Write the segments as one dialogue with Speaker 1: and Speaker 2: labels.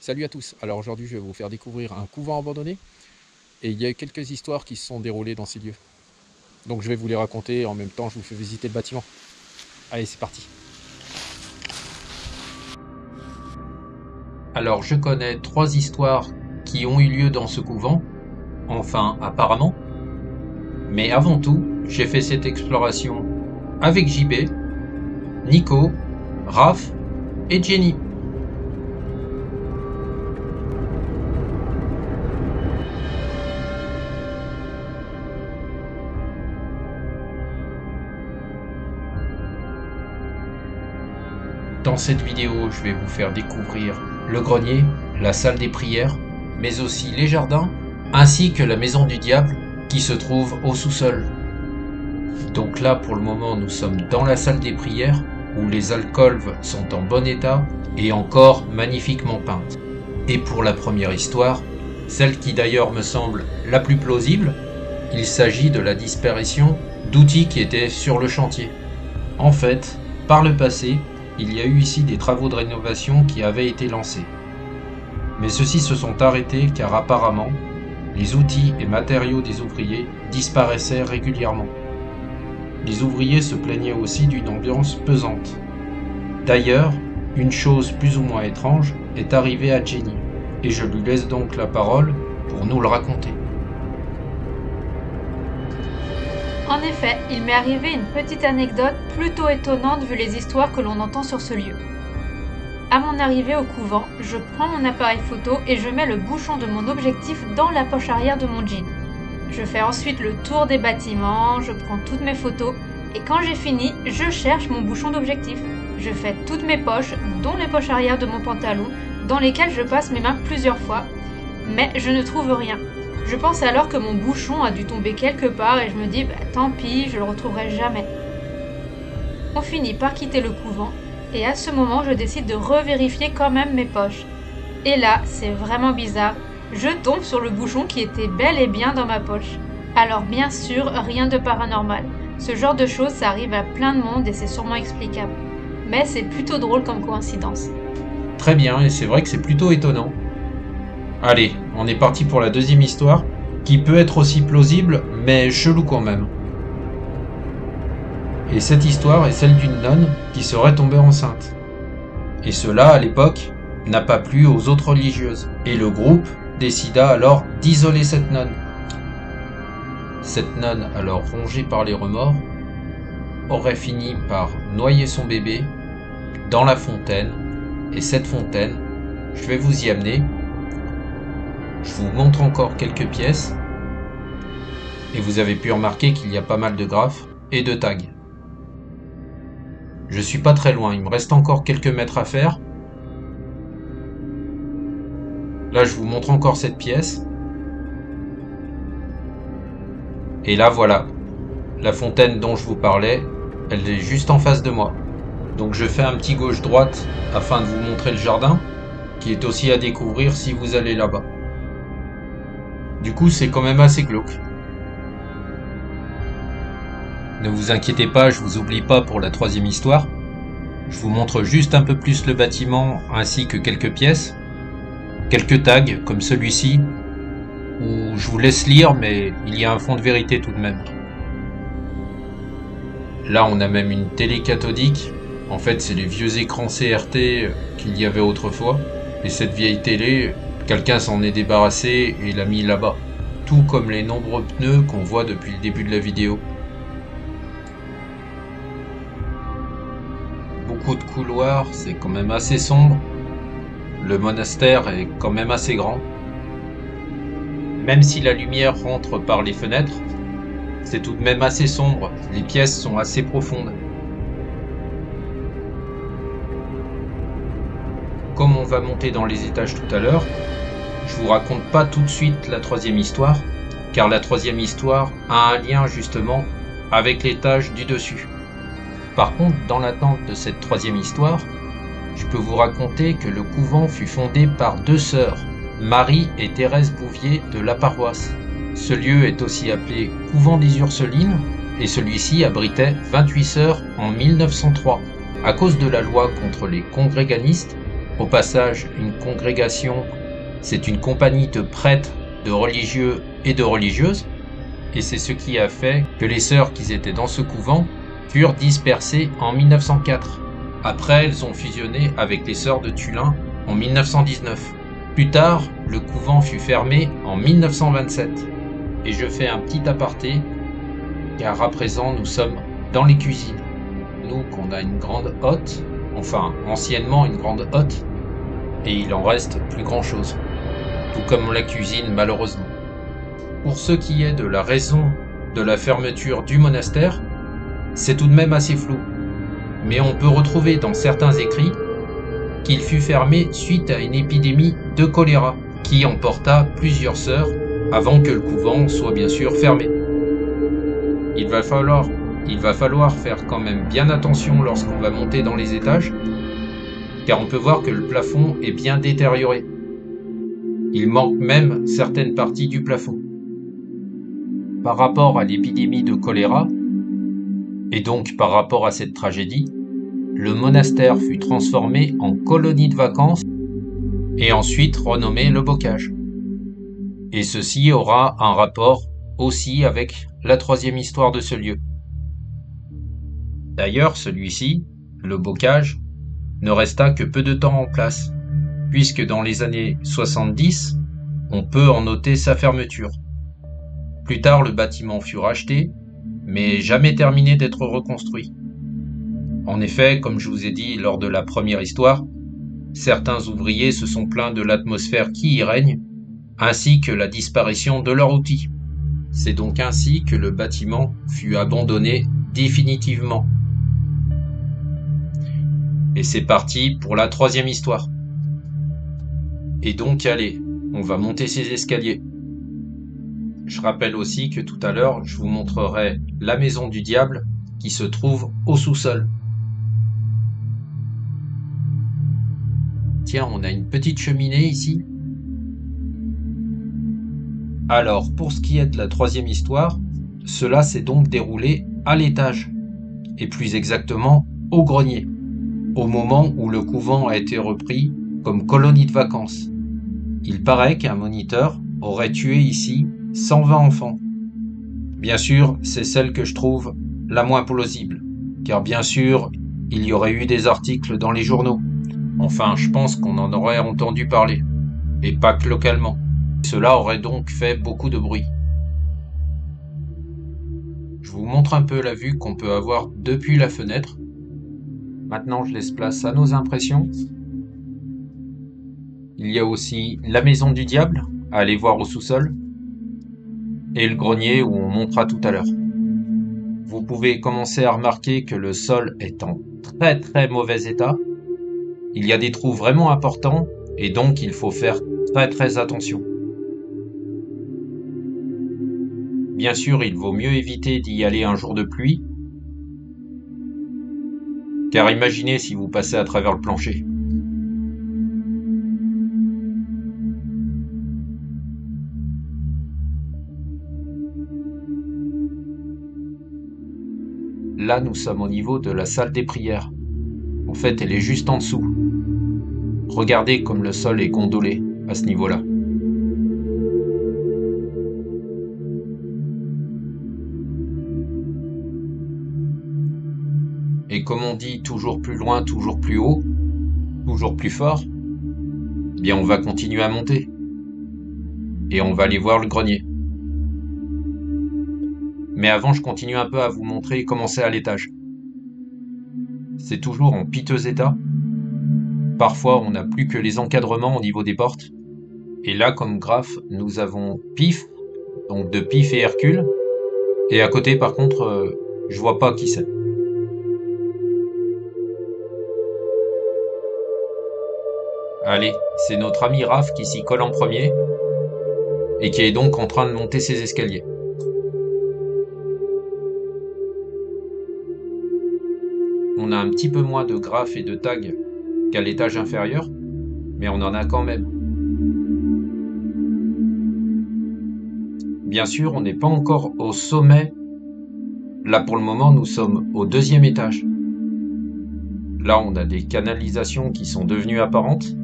Speaker 1: Salut à tous, alors aujourd'hui je vais vous faire découvrir un couvent abandonné et il y a eu quelques histoires qui se sont déroulées dans ces lieux. Donc je vais vous les raconter et en même temps je vous fais visiter le bâtiment. Allez, c'est parti.
Speaker 2: Alors je connais 3 histoires qui ont eu lieu dans ce couvent, enfin apparemment, mais avant tout j'ai fait cette exploration avec JB, Nico, Raph et Jenny. Dans cette vidéo, je vais vous faire découvrir le grenier, la salle des prières, mais aussi les jardins, ainsi que la maison du diable qui se trouve au sous-sol. Donc là, pour le moment, nous sommes dans la salle des prières, où les alcôves sont en bon état et encore magnifiquement peintes. Et pour la première histoire, celle qui d'ailleurs me semble la plus plausible, il s'agit de la disparition d'outils qui étaient sur le chantier. En fait, par le passé, il y a eu ici des travaux de rénovation qui avaient été lancés. Mais ceux-ci se sont arrêtés car apparemment, les outils et matériaux des ouvriers disparaissaient régulièrement. Les ouvriers se plaignaient aussi d'une ambiance pesante. D'ailleurs, une chose plus ou moins étrange est arrivée à Jenny, et je lui laisse donc la parole pour nous le raconter.
Speaker 3: En effet, il m'est arrivé une petite anecdote plutôt étonnante vu les histoires que l'on entend sur ce lieu. À mon arrivée au couvent, je prends mon appareil photo et je mets le bouchon de mon objectif dans la poche arrière de mon jean. Je fais ensuite le tour des bâtiments, je prends toutes mes photos et quand j'ai fini, je cherche mon bouchon d'objectif. Je fais toutes mes poches, dont les poches arrière de mon pantalon, dans lesquelles je passe mes mains plusieurs fois, mais je ne trouve rien. Je pense alors que mon bouchon a dû tomber quelque part et je me dis tant pis, je le retrouverai jamais. On finit par quitter le couvent et à ce moment je décide de revérifier quand même mes poches. Et là, c'est vraiment bizarre, je tombe sur le bouchon qui était bel et bien dans ma poche. Alors bien sûr, rien de paranormal. Ce genre de choses, ça arrive à plein de monde et c'est sûrement explicable. Mais c'est plutôt drôle comme coïncidence.
Speaker 2: Très bien, et c'est vrai que c'est plutôt étonnant. Allez, on est parti pour la deuxième histoire, qui peut être aussi plausible, mais chelou quand même. Et cette histoire est celle d'une nonne qui serait tombée enceinte. Et cela, à l'époque, n'a pas plu aux autres religieuses. Et le groupe décida alors d'isoler cette nonne. Cette nonne, alors rongée par les remords, aurait fini par noyer son bébé dans la fontaine. Et cette fontaine, je vais vous y amener. Je vous montre encore quelques pièces. Et vous avez pu remarquer qu'il y a pas mal de graphes et de tags. Je suis pas très loin, il me reste encore quelques mètres à faire. Là, je vous montre encore cette pièce. Et là, voilà. La fontaine dont je vous parlais, elle est juste en face de moi. Donc je fais un petit gauche-droite afin de vous montrer le jardin, qui est aussi à découvrir si vous allez là-bas. Du coup, c'est quand même assez glauque. Ne vous inquiétez pas, je vous oublie pas pour la troisième histoire. Je vous montre juste un peu plus le bâtiment ainsi que quelques pièces. Quelques tags comme celui-ci, où je vous laisse lire, mais il y a un fond de vérité tout de même. Là, on a même une télé cathodique. En fait, c'est les vieux écrans CRT qu'il y avait autrefois. Et cette vieille télé, quelqu'un s'en est débarrassé et l'a mis là-bas. Tout comme les nombreux pneus qu'on voit depuis le début de la vidéo. Beaucoup de couloirs, c'est quand même assez sombre. Le monastère est quand même assez grand. Même si la lumière rentre par les fenêtres, c'est tout de même assez sombre. Les pièces sont assez profondes. Comme on va monter dans les étages tout à l'heure, je vous raconte pas tout de suite la troisième histoire, car la troisième histoire a un lien justement avec l'étage du dessus. Par contre, dans l'attente de cette troisième histoire, je peux vous raconter que le couvent fut fondé par 2 sœurs, Marie et Thérèse Bouvier de la paroisse. Ce lieu est aussi appelé couvent des Ursulines, et celui-ci abritait 28 sœurs en 1903. À cause de la loi contre les congréganistes, Au passage, une congrégation, c'est une compagnie de prêtres, de religieux et de religieuses, et c'est ce qui a fait que les sœurs qui étaient dans ce couvent furent dispersées en 1904. Après, elles ont fusionné avec les sœurs de Tulin en 1919. Plus tard, le couvent fut fermé en 1927. Et je fais un petit aparté, car à présent nous sommes dans les cuisines. Nous, qu'on a une grande hotte, enfin anciennement une grande hotte, et il en reste plus grand chose. Tout comme la cuisine malheureusement. Pour ce qui est de la raison de la fermeture du monastère, c'est tout de même assez flou. Mais on peut retrouver dans certains écrits qu'il fut fermé suite à une épidémie de choléra qui emporta plusieurs sœurs avant que le couvent soit bien sûr fermé. Il va falloir faire quand même bien attention lorsqu'on va monter dans les étages, car on peut voir que le plafond est bien détérioré. Il manque même certaines parties du plafond. Par rapport à l'épidémie de choléra, et donc par rapport à cette tragédie, le monastère fut transformé en colonie de vacances et ensuite renommé Le Bocage. Et ceci aura un rapport aussi avec la troisième histoire de ce lieu. D'ailleurs, celui-ci, Le Bocage, ne resta que peu de temps en place, puisque dans les années 70, on peut en noter sa fermeture. Plus tard, le bâtiment fut racheté, mais jamais terminé d'être reconstruit. En effet, comme je vous ai dit lors de la première histoire, certains ouvriers se sont plaints de l'atmosphère qui y règne, ainsi que la disparition de leurs outils. C'est donc ainsi que le bâtiment fut abandonné définitivement. Et c'est parti pour la troisième histoire. Et donc allez, on va monter ces escaliers. Je rappelle aussi que tout à l'heure, je vous montrerai la maison du diable qui se trouve au sous-sol. Tiens, on a une petite cheminée ici. Alors, pour ce qui est de la troisième histoire, cela s'est donc déroulé à l'étage, et plus exactement au grenier, au moment où le couvent a été repris comme colonie de vacances. Il paraît qu'un moniteur aurait tué ici 120 enfants. Bien sûr, c'est celle que je trouve la moins plausible, car bien sûr, il y aurait eu des articles dans les journaux. Enfin, je pense qu'on en aurait entendu parler, et pas que localement. Cela aurait donc fait beaucoup de bruit. Je vous montre un peu la vue qu'on peut avoir depuis la fenêtre. Maintenant, je laisse place à nos impressions. Il y a aussi la maison du diable, à aller voir au sous-sol, et le grenier où on montera tout à l'heure. Vous pouvez commencer à remarquer que le sol est en très très mauvais état. Il y a des trous vraiment importants, et donc il faut faire très très attention. Bien sûr, il vaut mieux éviter d'y aller un jour de pluie, car imaginez si vous passez à travers le plancher. Là, nous sommes au niveau de la salle des prières. En fait, elle est juste en dessous. Regardez comme le sol est gondolé à ce niveau-là. Et comme on dit toujours plus loin, toujours plus haut, toujours plus fort, eh bien on va continuer à monter. Et on va aller voir le grenier. Mais avant, je continue un peu à vous montrer comment c'est à l'étage. C'est toujours en piteux état. Parfois, on n'a plus que les encadrements au niveau des portes. Et là, comme graphe, nous avons Pif, donc de Pif et Hercule. Et à côté, par contre, je vois pas qui c'est. Allez, c'est notre ami Raph qui s'y colle en premier et qui est donc en train de monter ses escaliers. On a un petit peu moins de graphes et de tags qu'à l'étage inférieur, mais on en a quand même. Bien sûr, on n'est pas encore au sommet. Là, pour le moment, nous sommes au 2e étage. Là, on a des canalisations qui sont devenues apparentes.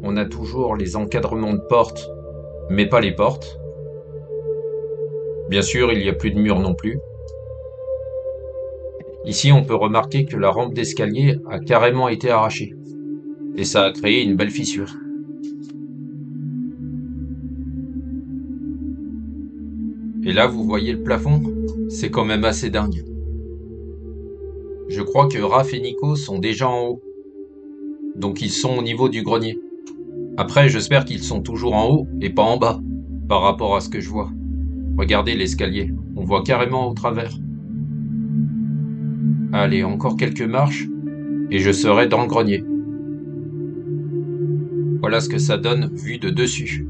Speaker 2: On a toujours les encadrements de portes, mais pas les portes. Bien sûr, il n'y a plus de murs non plus. Ici, on peut remarquer que la rampe d'escalier a carrément été arrachée. Et ça a créé une belle fissure. Et là, vous voyez le plafond, c'est quand même assez dingue. Je crois que Raph et Nico sont déjà en haut. Donc ils sont au niveau du grenier. Après, j'espère qu'ils sont toujours en haut et pas en bas, par rapport à ce que je vois. Regardez l'escalier, on voit carrément au travers. Allez, encore quelques marches, et je serai dans le grenier. Voilà ce que ça donne vu de dessus.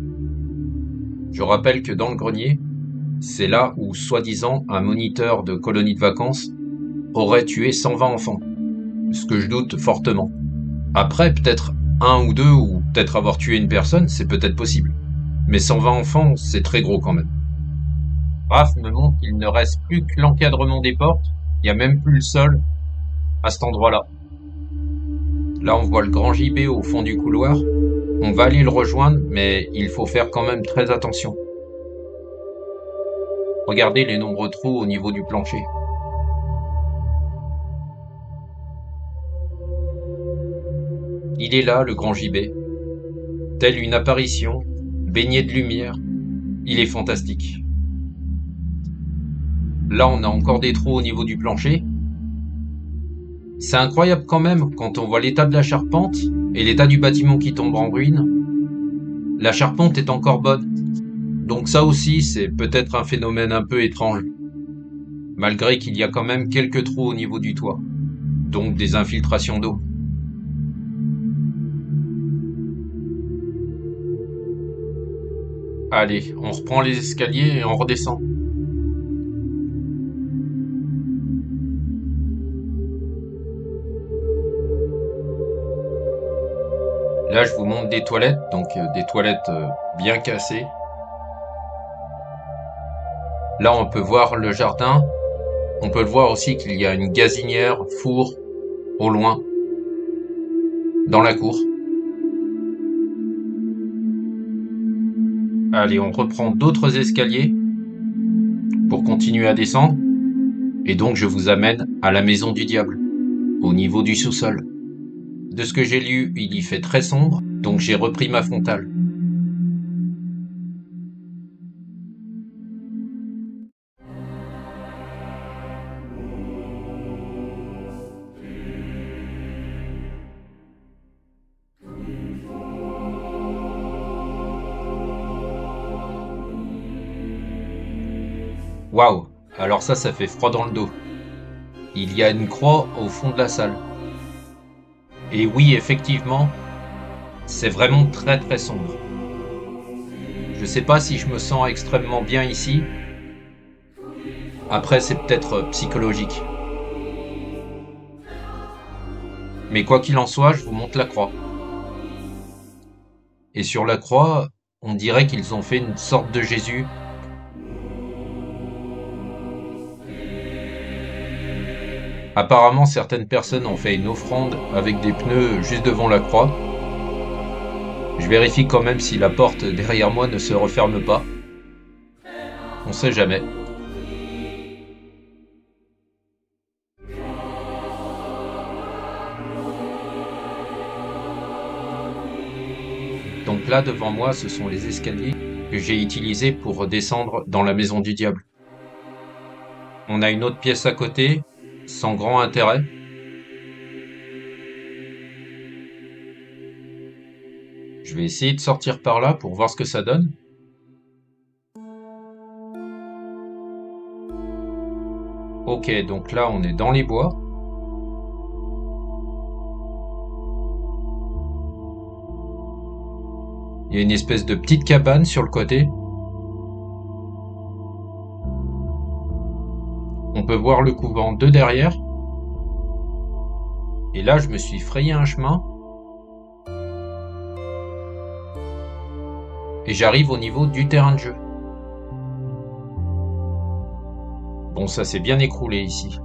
Speaker 2: Je rappelle que dans le grenier, c'est là où, soi-disant, un moniteur de colonie de vacances aurait tué 120 enfants. Ce que je doute fortement. Après, peut-être un ou deux, ou peut-être avoir tué une personne, c'est peut-être possible. Mais 120 enfants, c'est très gros quand même. Raph me montre qu'il ne reste plus que l'encadrement des portes. Il n'y a même plus le sol à cet endroit-là. Là, on voit le grand JB au fond du couloir. On va aller le rejoindre, mais il faut faire quand même très attention. Regardez les nombreux trous au niveau du plancher. Il est là, le grand JB. Telle une apparition, baigné de lumière. Il est fantastique. Là, on a encore des trous au niveau du plancher. C'est incroyable quand même quand on voit l'état de la charpente et l'état du bâtiment qui tombe en ruine. La charpente est encore bonne. Donc ça aussi, c'est peut-être un phénomène un peu étrange. Malgré qu'il y a quand même quelques trous au niveau du toit. Donc des infiltrations d'eau. Allez, on reprend les escaliers et on redescend. Là, je vous montre des toilettes, donc des toilettes bien cassées. Là, on peut voir le jardin. On peut le voir aussi qu'il y a une gazinière, four, au loin, dans la cour. Allez, on reprend d'autres escaliers pour continuer à descendre. Et donc, je vous amène à la maison du diable, au niveau du sous-sol. De ce que j'ai lu, il y fait très sombre, donc j'ai repris ma frontale. Waouh, alors ça fait froid dans le dos. Il y a une croix au fond de la salle. Et oui, effectivement, c'est vraiment très très sombre. Je sais pas si je me sens extrêmement bien ici. Après, c'est peut-être psychologique. Mais quoi qu'il en soit, je vous montre la croix. Et sur la croix, on dirait qu'ils ont fait une sorte de Jésus. Apparemment, certaines personnes ont fait une offrande avec des pneus juste devant la croix. Je vérifie quand même si la porte derrière moi ne se referme pas. On sait jamais. Donc là, devant moi, ce sont les escaliers que j'ai utilisés pour redescendre dans la maison du diable. On a une autre pièce à côté, sans grand intérêt. Je vais essayer de sortir par là pour voir ce que ça donne. Ok, donc là on est dans les bois. Il y a une espèce de petite cabane sur le côté. On peut voir le couvent de derrière. Et là, je me suis frayé un chemin. et j'arrive au niveau du terrain de jeu. Bon, ça s'est bien écroulé ici.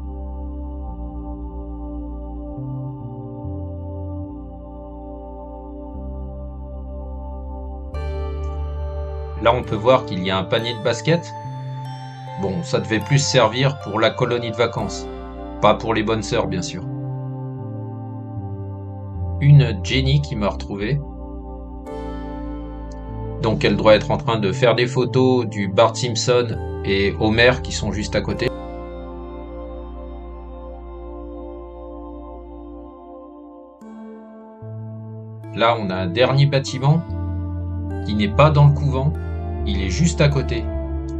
Speaker 2: Là, on peut voir qu'il y a un panier de basket. Bon, ça devait plus servir pour la colonie de vacances. Pas pour les bonnes sœurs, bien sûr. Une Jenny qui m'a retrouvé. Donc elle doit être en train de faire des photos du Bart Simpson et Homer qui sont juste à côté. Là, on a un dernier bâtiment qui n'est pas dans le couvent, il est juste à côté.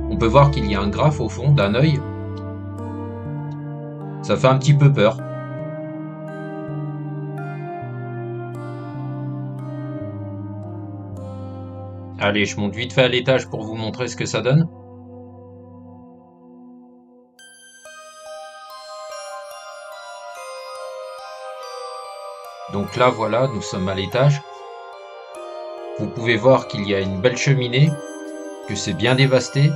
Speaker 2: On peut voir qu'il y a un graphe au fond d'un œil. Ça fait un petit peu peur. Allez, je monte vite fait à l'étage pour vous montrer ce que ça donne. Donc là, voilà, nous sommes à l'étage. Vous pouvez voir qu'il y a une belle cheminée, que c'est bien dévasté.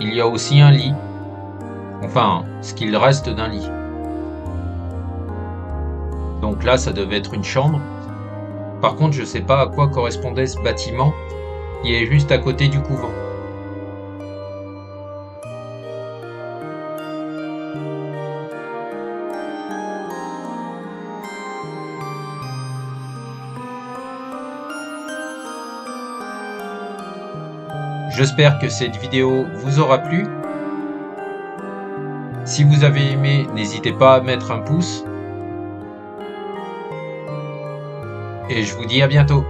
Speaker 2: Il y a aussi un lit, enfin, ce qu'il reste d'un lit. Donc là, ça devait être une chambre. Par contre, je ne sais pas à quoi correspondait ce bâtiment qui est juste à côté du couvent. J'espère que cette vidéo vous aura plu. Si vous avez aimé, n'hésitez pas à mettre un pouce. Et je vous dis à bientôt.